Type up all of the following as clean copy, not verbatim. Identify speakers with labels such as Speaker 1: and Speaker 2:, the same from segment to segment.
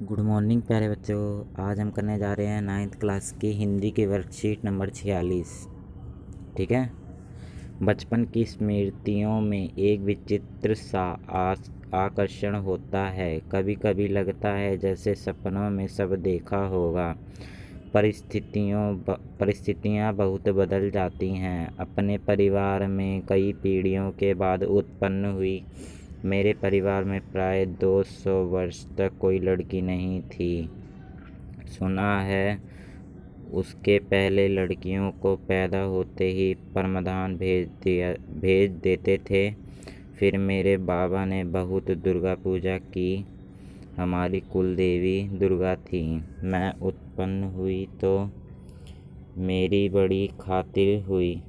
Speaker 1: Good morning प्यारे बच्चों। आज हम करने जा रहे हैं 9th क्लास की हिंदी की वर्कशीट नंबर 46। ठीक है। बचपन की स्मृतियों में एक विचित्र सा आकर्षण होता है। कभी कभी लगता है जैसे सपनों में सब देखा होगा। परिस्थितियाँ बहुत बदल जाती हैं। अपने परिवार में कई पीढ़ियों के बाद उत्पन्न हुई मेरे परिवार में प्राय 200 वर्ष तक कोई लड़की नहीं थी। सुना है उसके पहले लड़कियों को पैदा होते ही परमधान भेज देते थे। फिर मेरे बाबा ने बहुत दुर्गा पूजा की। हमारी कुल देवी दुर्गा थी। मैं उत्पन्न हुई तो मेरी बड़ी खातिर हुई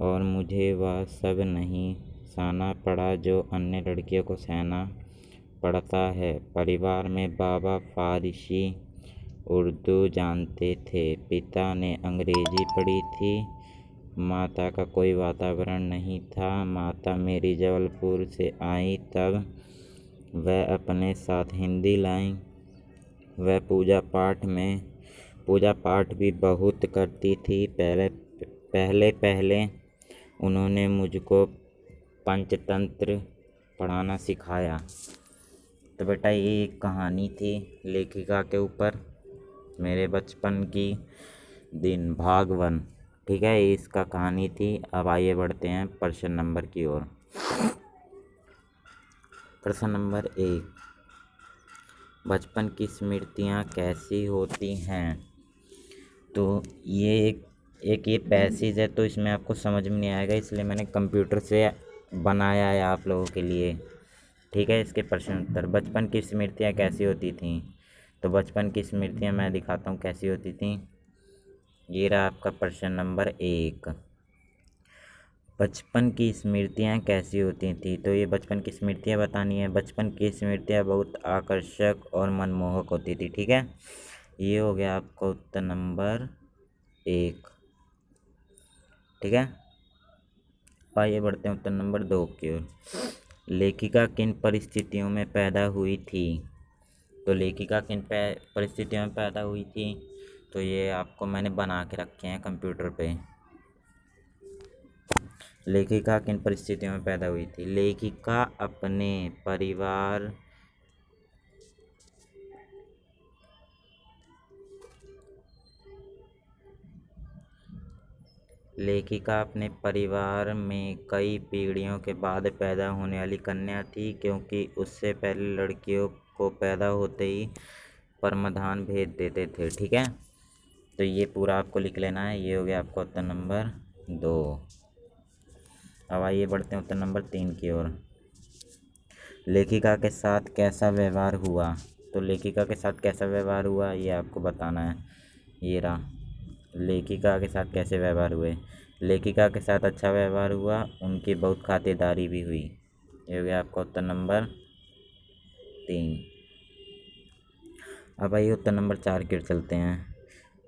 Speaker 1: और मुझे वह सब नहीं सहना पड़ा जो अन्य लड़कियों को सहना पड़ता है। परिवार में बाबा फारसी उर्दू जानते थे। पिता ने अंग्रेजी पढ़ी थी। माता का कोई वातावरण नहीं था। माता मेरी जबलपुर से आई तब वह अपने साथ हिंदी लाई। वह पूजा पाठ भी बहुत करती थी। पहले उन्होंने मुझको पंचतंत्र पढ़ाना सिखाया। तो बेटा ये एक कहानी थी लेखिका के ऊपर, मेरे बचपन की दिन भाग 1। ठीक है, ये इसका कहानी थी। अब आइए बढ़ते हैं प्रश्न नंबर की ओर। प्रश्न नंबर 1, बचपन की स्मृतियाँ कैसी होती हैं? तो ये एक पैसेज है, तो इसमें आपको समझ में नहीं आएगा, इसलिए मैंने कंप्यूटर से बनाया है आप लोगों के लिए। ठीक है, इसके प्रश्न उत्तर। बचपन की स्मृतियाँ कैसी होती थीं? तो बचपन की स्मृतियाँ मैं दिखाता हूँ कैसी होती थीं। ये रहा आपका प्रश्न नंबर 1। बचपन की स्मृतियाँ कैसी होती थी? तो ये बचपन की स्मृतियाँ बतानी है। बचपन की स्मृतियाँ बहुत आकर्षक और मनमोहक होती थी। ठीक है, ये हो गया आपका उत्तर नंबर 1। ठीक है, आइए बढ़ते हैं उत्तर नंबर 2 की ओर। लेखिका किन परिस्थितियों में पैदा हुई थी? तो लेखिका किन परिस्थितियों में पैदा हुई थी? तो ये आपको मैंने बना के रखे हैं कंप्यूटर पे। लेखिका किन परिस्थितियों में पैदा हुई थी? लेखिका अपने परिवार में कई पीढ़ियों के बाद पैदा होने वाली कन्या थी, क्योंकि उससे पहले लड़कियों को पैदा होते ही परमधान भेज देते थे। ठीक है, तो ये पूरा आपको लिख लेना है। ये हो गया आपका उत्तर नंबर 2। अब आइए बढ़ते हैं उत्तर नंबर 3 की ओर। लेखिका के साथ कैसा व्यवहार हुआ? तो लेखिका के साथ कैसा व्यवहार हुआ ये आपको बताना है। ये रहा, लेखिका के साथ कैसे व्यवहार हुए। लेखिका के साथ अच्छा व्यवहार हुआ, उनकी बहुत खातिरदारी भी हुई। ये हो गया आपका उत्तर नंबर 3। अब आइए उत्तर नंबर 4 की ओर चलते हैं।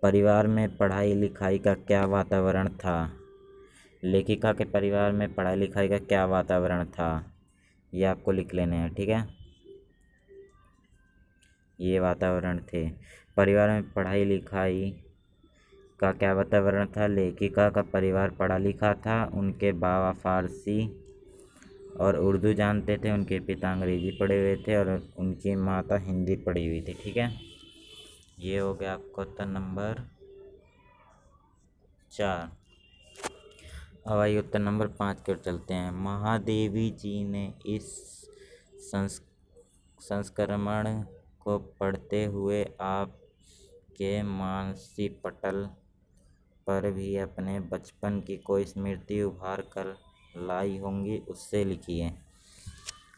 Speaker 1: परिवार में पढ़ाई लिखाई का क्या वातावरण था? लेखिका के परिवार में पढ़ाई लिखाई का क्या वातावरण था? ये आपको लिख लेने हैं। ठीक है, ये वातावरण थे। परिवार में पढ़ाई लिखाई का क्या वातावरण था? लेखिका का परिवार पढ़ा लिखा था। उनके बाबा फारसी और उर्दू जानते थे। उनके पिता अंग्रेजी पढ़े हुए थे और उनकी माता हिंदी पढ़ी हुई थी। ठीक है, ये हो गया आपका उत्तर नंबर 4। अब आइए उत्तर नंबर 5 की ओर चलते हैं। महादेवी जी ने इस संस्करण को पढ़ते हुए आपके मानसिक पटल पर भी अपने बचपन की कोई स्मृति उभार कर लाई होंगी, उससे लिखिए।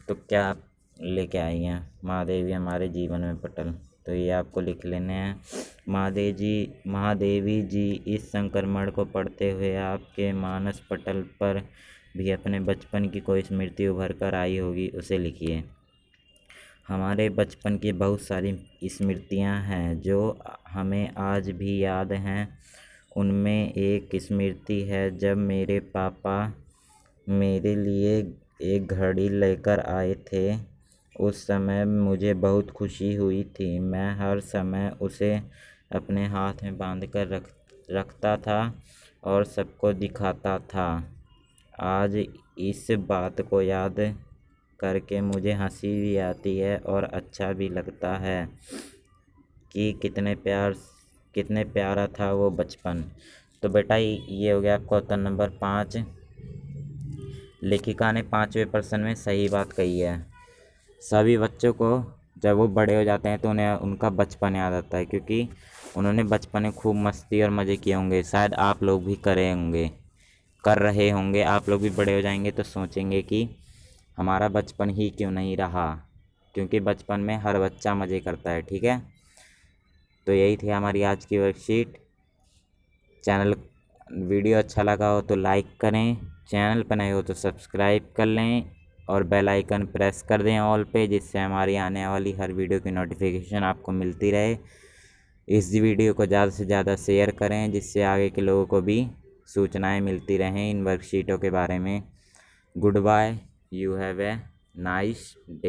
Speaker 1: तो क्या आप लेके आई हैं महादेवी हमारे जीवन में पटल? तो ये आपको लिख लेने हैं। महादेवी जी इस संक्रमण को पढ़ते हुए आपके मानस पटल पर भी अपने बचपन की कोई स्मृति उभर कर आई होगी, उसे लिखिए। हमारे बचपन की बहुत सारी स्मृतियां हैं जो हमें आज भी याद हैं। उनमें एक स्मृति है जब मेरे पापा मेरे लिए एक घड़ी लेकर आए थे। उस समय मुझे बहुत खुशी हुई थी। मैं हर समय उसे अपने हाथ में बांध कर रखता था और सबको दिखाता था। आज इस बात को याद करके मुझे हंसी भी आती है और अच्छा भी लगता है कि कितने प्यारा था वो बचपन। तो बेटा ये हो गया आपका उत्तर नंबर 5। लेखिका ने 5वें प्रश्न में सही बात कही है। सभी बच्चों को जब वो बड़े हो जाते हैं तो उन्हें उनका बचपन याद आता है, क्योंकि उन्होंने बचपन में खूब मस्ती और मज़े किए होंगे। शायद आप लोग भी कर रहे होंगे। आप लोग भी बड़े हो जाएंगे तो सोचेंगे कि हमारा बचपन ही क्यों नहीं रहा, क्योंकि बचपन में हर बच्चा मज़े करता है। ठीक है, तो यही थी हमारी आज की वर्कशीट। वीडियो अच्छा लगा हो तो लाइक करें, चैनल पर नए हो तो सब्सक्राइब कर लें और बेल आइकन प्रेस कर दें ऑल पे, जिससे हमारी आने वाली हर वीडियो की नोटिफिकेशन आपको मिलती रहे। इस वीडियो को ज़्यादा से ज़्यादा शेयर करें, जिससे आगे के लोगों को भी सूचनाएं मिलती रहें इन वर्कशीटों के बारे में। Goodbye, you have a nice day.